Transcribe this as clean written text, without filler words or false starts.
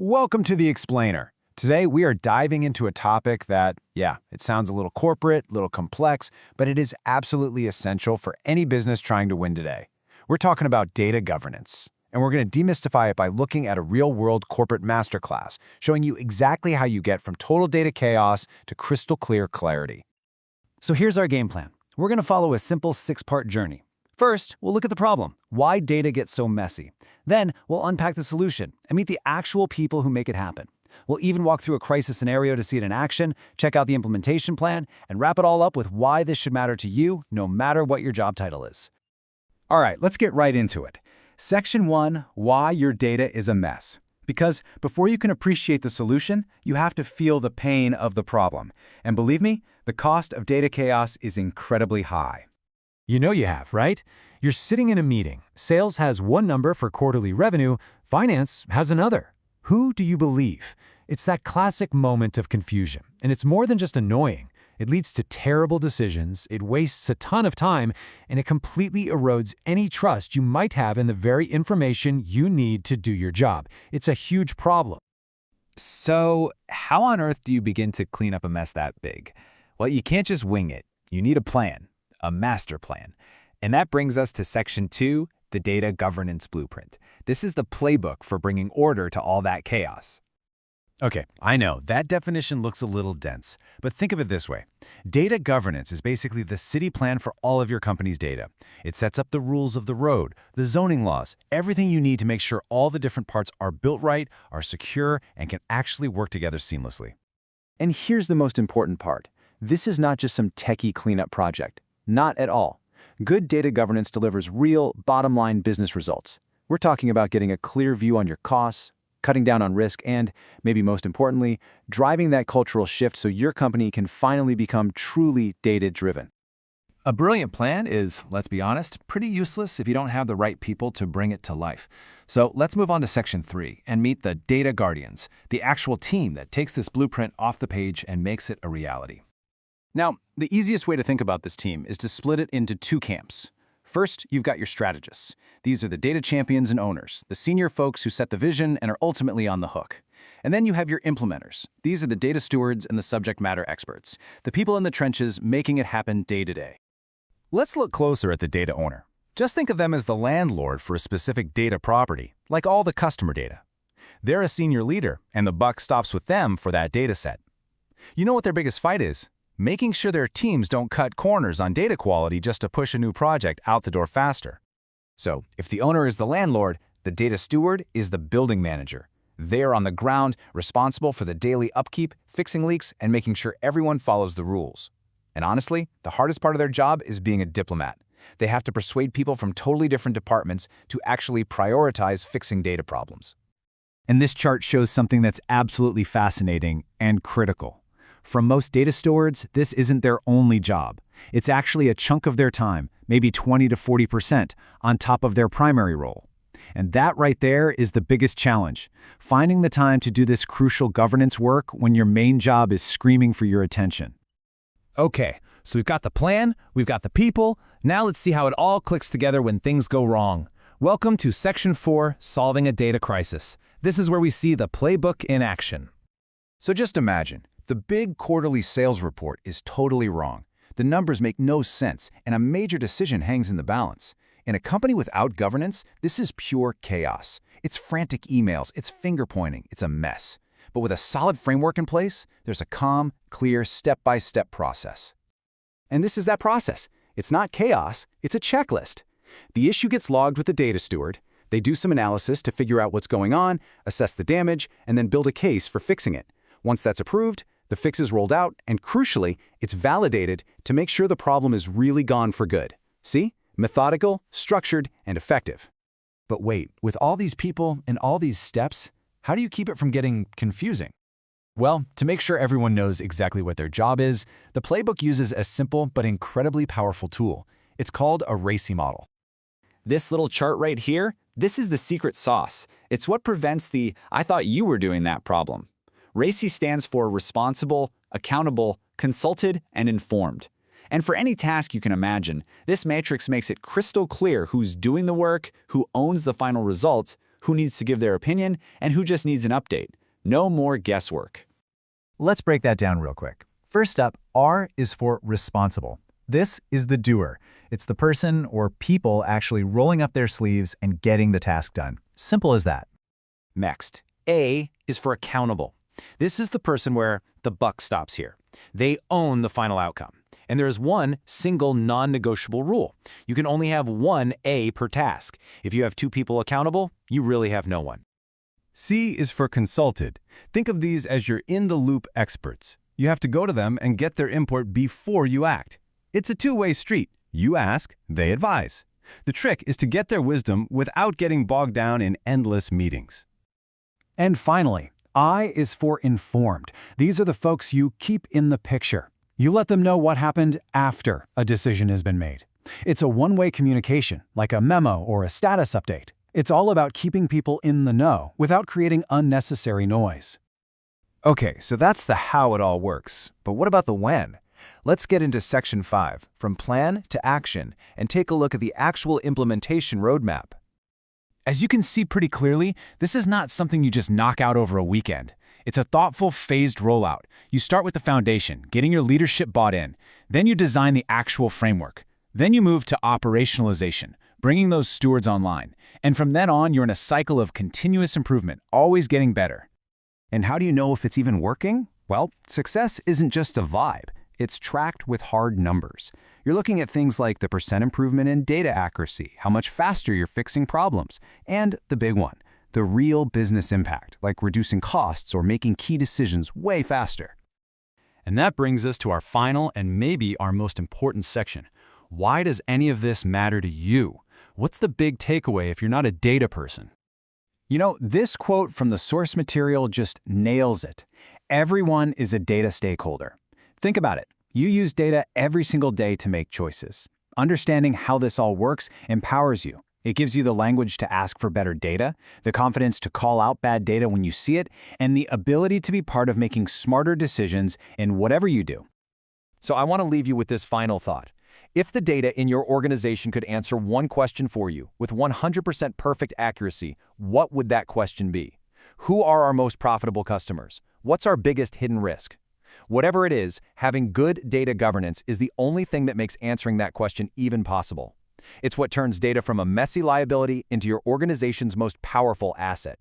Welcome to The Explainer. Today we are diving into a topic that, it sounds a little corporate, a little complex, but it is absolutely essential for any business trying to win today. We're talking about data governance, and we're going to demystify it by looking at a real-world corporate masterclass, showing you exactly how you get from total data chaos to crystal clear clarity. So here's our game plan. We're going to follow a simple 6-part journey. First, we'll look at the problem, why data gets so messy. Then, we'll unpack the solution and meet the actual people who make it happen. We'll even walk through a crisis scenario to see it in action, check out the implementation plan, and wrap it all up with why this should matter to you, no matter what your job title is. All right, let's get right into it. Section 1, why your data is a mess. Because before you can appreciate the solution, you have to feel the pain of the problem. And believe me, the cost of data chaos is incredibly high. You know you have, right? You're sitting in a meeting. Sales has one number for quarterly revenue, finance has another. Who do you believe? It's that classic moment of confusion, and it's more than just annoying. It leads to terrible decisions, it wastes a ton of time, and it completely erodes any trust you might have in the very information you need to do your job. It's a huge problem. So, how on earth do you begin to clean up a mess that big? Well, you can't just wing it. You need a plan, a master plan. And that brings us to Section 2, the Data Governance Blueprint. This is the playbook for bringing order to all that chaos. Okay, I know, that definition looks a little dense, but think of it this way. Data governance is basically the city plan for all of your company's data. It sets up the rules of the road, the zoning laws, everything you need to make sure all the different parts are built right, are secure, and can actually work together seamlessly. And here's the most important part. This is not just some techie cleanup project. Not at all. Good data governance delivers real, bottom-line business results. We're talking about getting a clear view on your costs, cutting down on risk, and, maybe most importantly, driving that cultural shift so your company can finally become truly data-driven. A brilliant plan is, let's be honest, pretty useless if you don't have the right people to bring it to life. So let's move on to Section 3 and meet the Data Guardians, the actual team that takes this blueprint off the page and makes it a reality. Now, the easiest way to think about this team is to split it into two camps. First, you've got your strategists. These are the data champions and owners, the senior folks who set the vision and are ultimately on the hook. And then you have your implementers. These are the data stewards and the subject matter experts, the people in the trenches making it happen day to day. Let's look closer at the data owner. Just think of them as the landlord for a specific data property, like all the customer data. They're a senior leader, and the buck stops with them for that data set. You know what their biggest fight is? Making sure their teams don't cut corners on data quality just to push a new project out the door faster. So, if the owner is the landlord, the data steward is the building manager. They're on the ground, responsible for the daily upkeep, fixing leaks, and making sure everyone follows the rules. And honestly, the hardest part of their job is being a diplomat. They have to persuade people from totally different departments to actually prioritize fixing data problems. And this chart shows something that's absolutely fascinating and critical. From most data stewards, this isn't their only job. It's actually a chunk of their time, maybe 20 to 40%, on top of their primary role. And that right there is the biggest challenge, finding the time to do this crucial governance work when your main job is screaming for your attention. Okay, so we've got the plan, we've got the people, now let's see how it all clicks together when things go wrong. Welcome to Section 4, Solving a Data Crisis. This is where we see the playbook in action. So just imagine. The big quarterly sales report is totally wrong. The numbers make no sense, and a major decision hangs in the balance. In a company without governance, this is pure chaos. It's frantic emails, it's finger-pointing, it's a mess. But with a solid framework in place, there's a calm, clear, step-by-step process. And this is that process. It's not chaos, it's a checklist. The issue gets logged with the data steward. They do some analysis to figure out what's going on, assess the damage, and then build a case for fixing it. Once that's approved, the fix is rolled out, and crucially, it's validated to make sure the problem is really gone for good. See? Methodical, structured, and effective. But wait, with all these people and all these steps, how do you keep it from getting confusing? Well, to make sure everyone knows exactly what their job is, the playbook uses a simple but incredibly powerful tool. It's called a RACI model. This little chart right here, this is the secret sauce. It's what prevents the "I thought you were doing that" problem. RACI stands for responsible, accountable, consulted, and informed. And for any task you can imagine, this matrix makes it crystal clear who's doing the work, who owns the final results, who needs to give their opinion, and who just needs an update. No more guesswork. Let's break that down real quick. First up, R is for responsible. This is the doer. It's the person or people actually rolling up their sleeves and getting the task done. Simple as that. Next, A is for accountable. This is the person where the buck stops here. They own the final outcome. And there is one single non-negotiable rule. You can only have one A per task. If you have two people accountable, you really have no one. C is for consulted. Think of these as your in-the-loop experts. You have to go to them and get their input before you act. It's a two-way street. You ask, they advise. The trick is to get their wisdom without getting bogged down in endless meetings. And finally, I is for informed. These are the folks you keep in the picture. You let them know what happened after a decision has been made. It's a one-way communication, like a memo or a status update. It's all about keeping people in the know without creating unnecessary noise. Okay, so that's the how it all works. But what about the when? Let's get into Section 5, from plan to action, and take a look at the actual implementation roadmap. As you can see pretty clearly, this is not something you just knock out over a weekend. It's a thoughtful, phased rollout. You start with the foundation, getting your leadership bought in. Then you design the actual framework. Then you move to operationalization, bringing those stewards online. And from then on, you're in a cycle of continuous improvement, always getting better. And how do you know if it's even working? Well, success isn't just a vibe. It's tracked with hard numbers. You're looking at things like the % improvement in data accuracy, how much faster you're fixing problems, and the big one, the real business impact, like reducing costs or making key decisions way faster. And that brings us to our final and maybe our most important section. Why does any of this matter to you? What's the big takeaway if you're not a data person? You know, this quote from the source material just nails it. Everyone is a data stakeholder. Think about it. You use data every single day to make choices. Understanding how this all works empowers you. It gives you the language to ask for better data, the confidence to call out bad data when you see it, and the ability to be part of making smarter decisions in whatever you do. So I want to leave you with this final thought. If the data in your organization could answer one question for you with 100% perfect accuracy, what would that question be? Who are our most profitable customers? What's our biggest hidden risk? Whatever it is, having good data governance is the only thing that makes answering that question even possible. It's what turns data from a messy liability into your organization's most powerful asset.